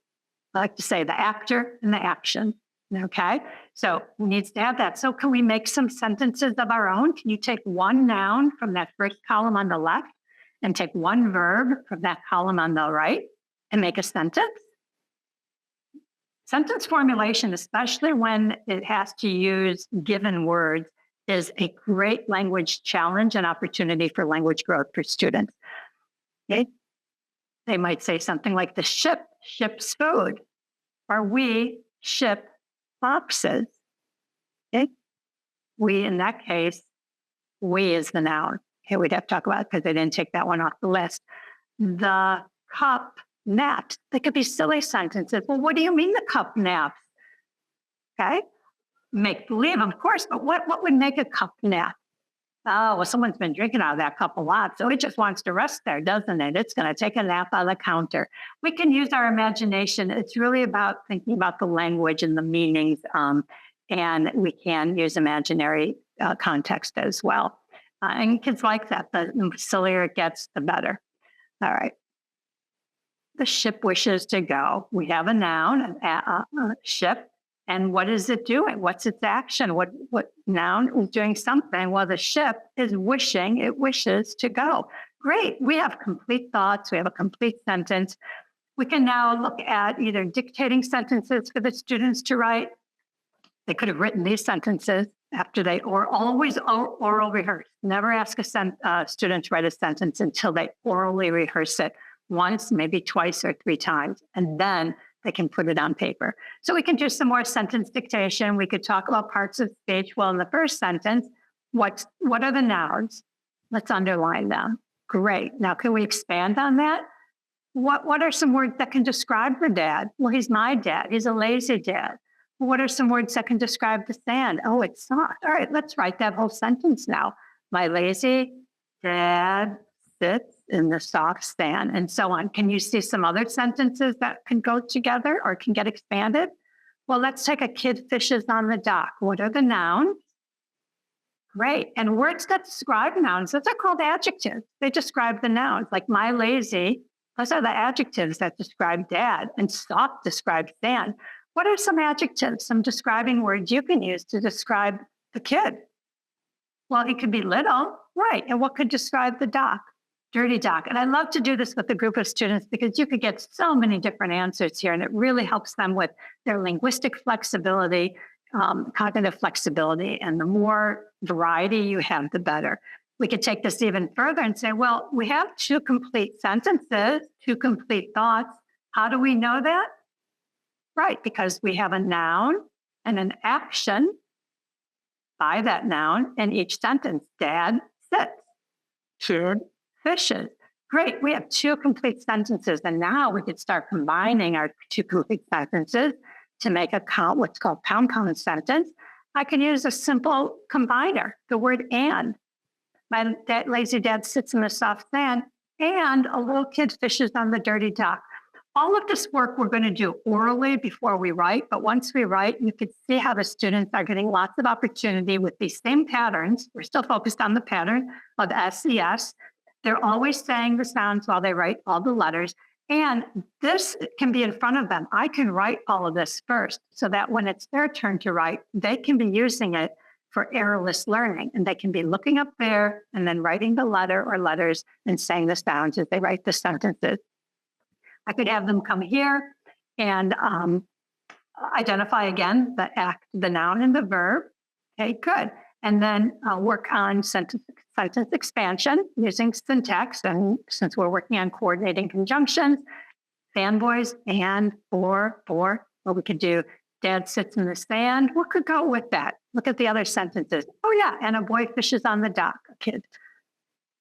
I like to say the actor and the action. Okay. So it needs to have that. So can we make some sentences of our own? Can you take one noun from that first column on the left and take one verb from that column on the right and make a sentence? Sentence formulation, especially when it has to use given words, is a great language challenge and opportunity for language growth for students. Okay? They might say something like the ship ships food, or we ship boxes. Okay? We, in that case, we is the noun. Okay, we'd have to talk about it because they didn't take that one off the list. The cup napped. They could be silly sentences. Well, what do you mean the cup naps? Okay. Make believe, of course, but what would make a cup nap? Oh, well, someone's been drinking out of that cup a lot, so it just wants to rest there, doesn't it? It's going to take a nap on the counter. We can use our imagination. It's really about thinking about the language and the meanings, and we can use imaginary context as well. And kids like that. The sillier it gets, the better. All right. The ship wishes to go. We have a noun, a ship. And what is it doing? What's its action? What noun is doing something? Well, the ship is wishing, it wishes to go. Great. We have complete thoughts. We have a complete sentence. We can now look at either dictating sentences for the students to write. They could have written these sentences after they, or always oral rehearse. Never ask a student to write a sentence until they orally rehearse it once, maybe twice or three times, and then they can put it on paper. So we can do some more sentence dictation. We could talk about parts of speech. Well, in the first sentence, what are the nouns? Let's underline them. Great. Now, can we expand on that? What are some words that can describe the dad? Well, he's my dad. He's a lazy dad. What are some words that can describe the sand? Oh, it's soft. All right, let's write that whole sentence now. My lazy dad sits in the soft sand, and so on. Can you see some other sentences that can go together or can get expanded? Well, let's take a kid fishes on the dock. What are the nouns? Great. And words that describe nouns, those are called adjectives. They describe the nouns, like my lazy. Those are the adjectives that describe dad, and soft describes sand. What are some adjectives, some describing words you can use to describe the kid? Well, he could be little, right. And what could describe the dock? Dirty dock. And I love to do this with a group of students because you could get so many different answers here, and it really helps them with their linguistic flexibility, cognitive flexibility. And the more variety you have, the better. We could take this even further and say, well, we have two complete sentences, two complete thoughts. How do we know that? Right, because we have a noun and an action by that noun in each sentence. Dad sits. Kid fishes. Great, we have two complete sentences. And now we could start combining our two complete sentences to make what's called compound sentence. I can use a simple combiner, the word and. My lazy dad sits in the soft sand, and a little kid fishes on the dirty dock. All of this work we're going to do orally before we write, but once we write, you can see how the students are getting lots of opportunity with these same patterns. We're still focused on the pattern of SES. They're always saying the sounds while they write all the letters, and this can be in front of them. I can write all of this first so that when it's their turn to write, they can be using it for errorless learning, and they can be looking up there and then writing the letter or letters and saying the sounds as they write the sentences. I could have them come here and identify again the act, the noun, and the verb. Okay, good. And then work on sentence expansion using syntax. And since we're working on coordinating conjunctions, fanboys, and, for. Well, we could do dad sits in the sand. What could go with that? Look at the other sentences. Oh, yeah. And a boy fishes on the dock, a kid.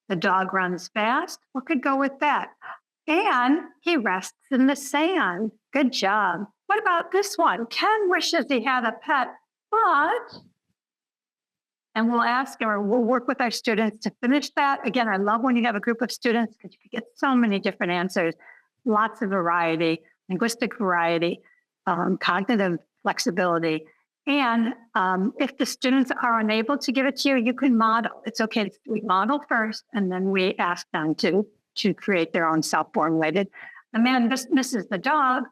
The dog runs fast. What could go with that? And he rests in the sand. Good job. What about this one? Ken wishes he had a pet, but, and we'll ask or we'll work with our students to finish that. Again, I love when you have a group of students because you can get so many different answers, lots of variety, linguistic variety. cognitive flexibility. And if the students are unable to give it to you, you can model. It's okay. We model first, and then we ask them to create their own self-formulated. The man misses the dog,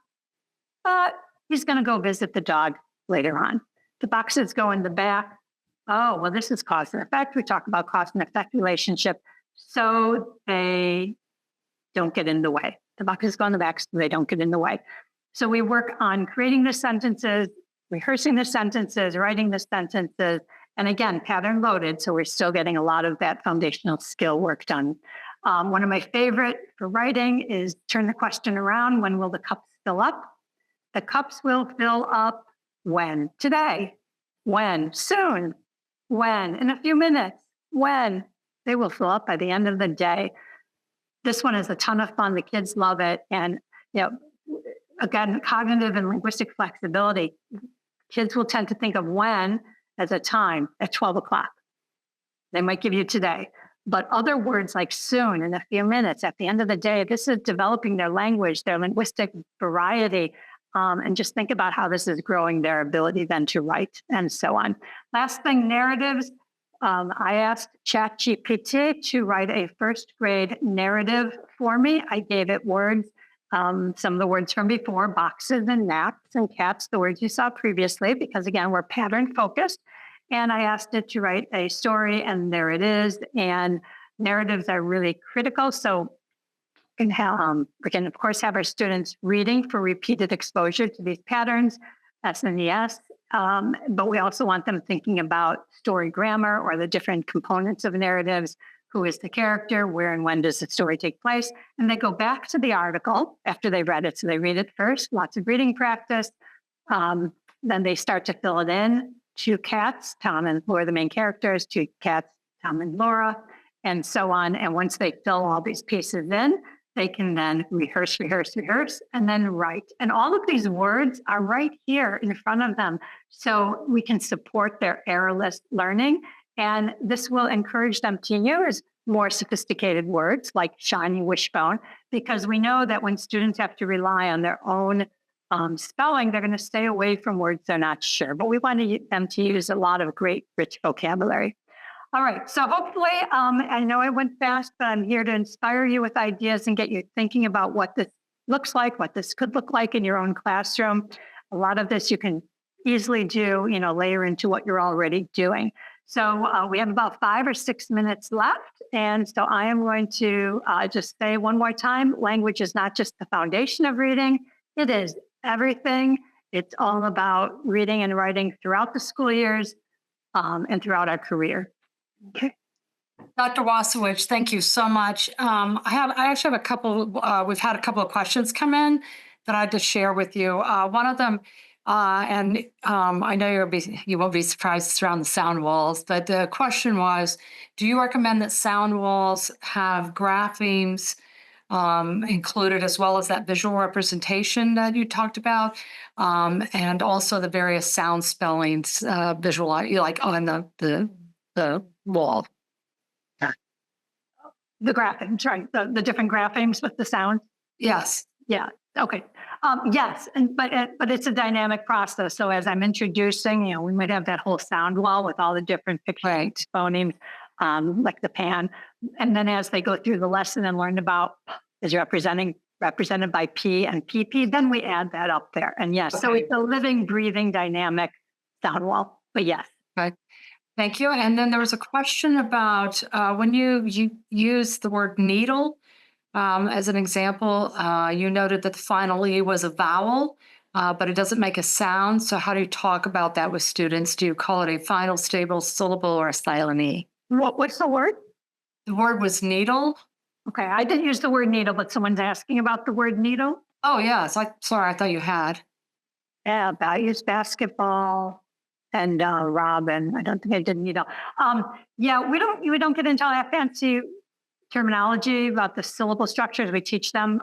but he's going to go visit the dog later on. The boxes go in the back. Oh, well, this is cause and effect. We talk about cause and effect relationship. So they don't get in the way. The boxes go in the back so they don't get in the way. So we work on creating the sentences, rehearsing the sentences, writing the sentences, and again, pattern loaded. So we're still getting a lot of that foundational skill work done. One of my favorite for writing is turn the question around. When will the cups fill up? The cups will fill up when? Today. When? Soon. When? In a few minutes. When? They will fill up by the end of the day. This one is a ton of fun. The kids love it. And, again, cognitive and linguistic flexibility. Kids will tend to think of when as a time at 12 o'clock. They might give you today. But other words like soon, in a few minutes, at the end of the day, this is developing their language, their linguistic variety. And just think about how this is growing their ability then to write and so on. Last thing, narratives. I asked ChatGPT to write a first grade narrative for me. I gave it words, some of the words from before, boxes and naps and cats, the words you saw previously, because again, we're pattern focused. And I asked it to write a story, and there it is. And narratives are really critical. So we can, of course, have our students reading for repeated exposure to these patterns, SNES. But we also want them thinking about story grammar or the different components of narratives. Who is the character? Where and when does the story take place? And they go back to the article after they've read it. So they read it first, lots of reading practice. Then they start to fill it in. 2 cats, Tom and Laura, the main characters, 2 cats, Tom and Laura, and so on. And once they fill all these pieces in, they can then rehearse, and then write. And all of these words are right here in front of them. So we can support their errorless learning. And this will encourage them to use more sophisticated words like shiny wishbone, because we know that when students have to rely on their own spelling, they're going to stay away from words they're not sure. But we want them to use a lot of great, rich vocabulary. All right, so hopefully, I know I went fast, but I'm here to inspire you with ideas and get you thinking about what this looks like, what this could look like in your own classroom. A lot of this you can easily do, layer into what you're already doing. So we have about 5 or 6 minutes left. And so I am going to just say one more time, language is not just the foundation of reading, it is everything. It's all about reading and writing throughout the school years and throughout our career. Okay. Dr. Wasowicz, thank you so much. I actually have a couple. We've had a couple of questions come in that I had to share with you. One of them, and I know you won't be surprised, it's around the sound walls. But the question was, do you recommend that sound walls have graphemes included, as well as that visual representation that you talked about, and also the various sound spellings visualized, like on the wall? The graphemes, right? The different graphemes with the sound. Yes. Yeah. Okay. Yes, but it's a dynamic process. So as I'm introducing, we might have that whole sound wall with all the different pictures, Right. phonemes, like the pan, and then as they go through the lesson and learn about is represented by P and PP, then we add that up there. And yes, so Okay. it's a living, breathing, dynamic sound wall. But yes. Okay. Thank you. And then there was a question about when you use the word needle as an example. You noted that the final E was a vowel, but it doesn't make a sound. So how do you talk about that with students? Do you call it a final stable syllable or a silent E? What's the word? The word was needle. Okay, I didn't use the word needle, but someone's asking about the word needle. Oh, yes. Sorry, I thought you had. Yeah, values basketball and Robin. I don't think I did needle. Yeah, we don't get into all that fancy terminology about the syllable structures. We teach them,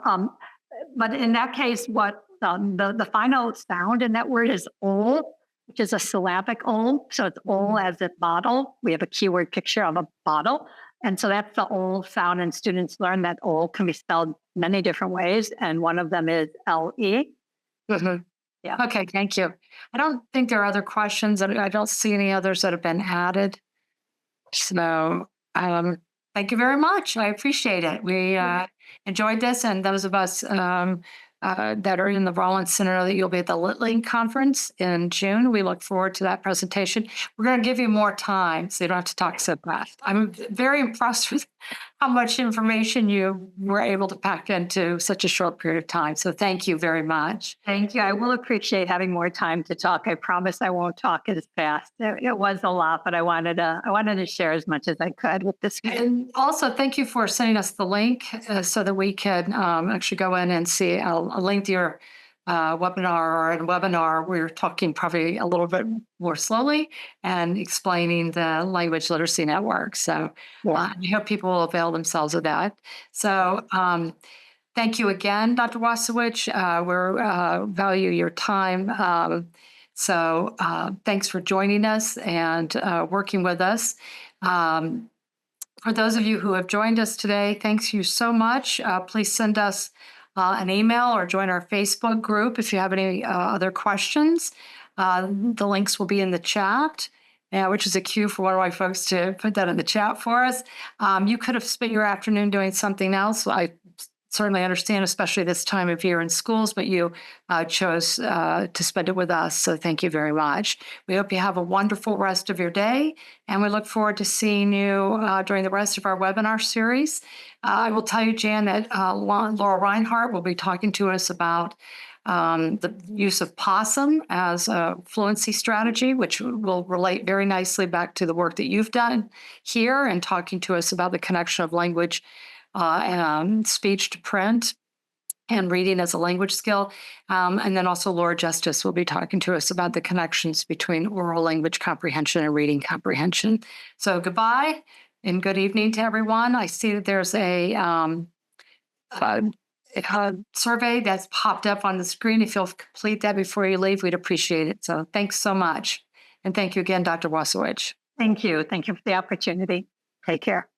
but in that case, what the final sound in that word is ol, which is a syllabic ol. So it's ol as in bottle. We have a keyword picture of a bottle. And so that's the ol sound, and students learn that ol can be spelled many different ways. And one of them is LE. Mhm. Yeah. Okay, thank you. I don't think there are other questions. I don't see any others that have been added. So, thank you very much. I appreciate it. We enjoyed this, and those of us that are in the Rollins Center know that you'll be at the LitLink conference in June. We look forward to that presentation. We're going to give you more time so you don't have to talk so fast. I'm very impressed with how much information you were able to pack into such a short period of time. So thank you very much. Thank you. I will appreciate having more time to talk. I promise I won't talk as fast. It was a lot, but I wanted to share as much as I could with this group. And also, thank you for sending us the link so that we can actually go in and see a link to your webinar, or in webinar, we're talking probably a little bit more slowly and explaining the language literacy network. So I hope people will avail themselves of that. So thank you again, Dr. Wasowicz. We value your time. So thanks for joining us and working with us. For those of you who have joined us today, thanks you so much. Please send us an email or join our Facebook group if you have any other questions. The links will be in the chat, which is a cue for one of my folks to put that in the chat for us. You could have spent your afternoon doing something else. I certainly understand, especially this time of year in schools, but you chose to spend it with us. So thank you very much. We hope you have a wonderful rest of your day, and we look forward to seeing you during the rest of our webinar series. I will tell you, Jan, that Laura Reinhardt will be talking to us about the use of possum as a fluency strategy, which will relate very nicely back to the work that you've done here, and talking to us about the connection of language and speech to print and reading as a language skill. And then also Laura Justice will be talking to us about the connections between oral language comprehension and reading comprehension. So goodbye and good evening to everyone. I see that there's a survey that's popped up on the screen. If you'll complete that before you leave, we'd appreciate it. So thanks so much. And thank you again, Dr. Wasowicz. Thank you. Thank you for the opportunity. Take care.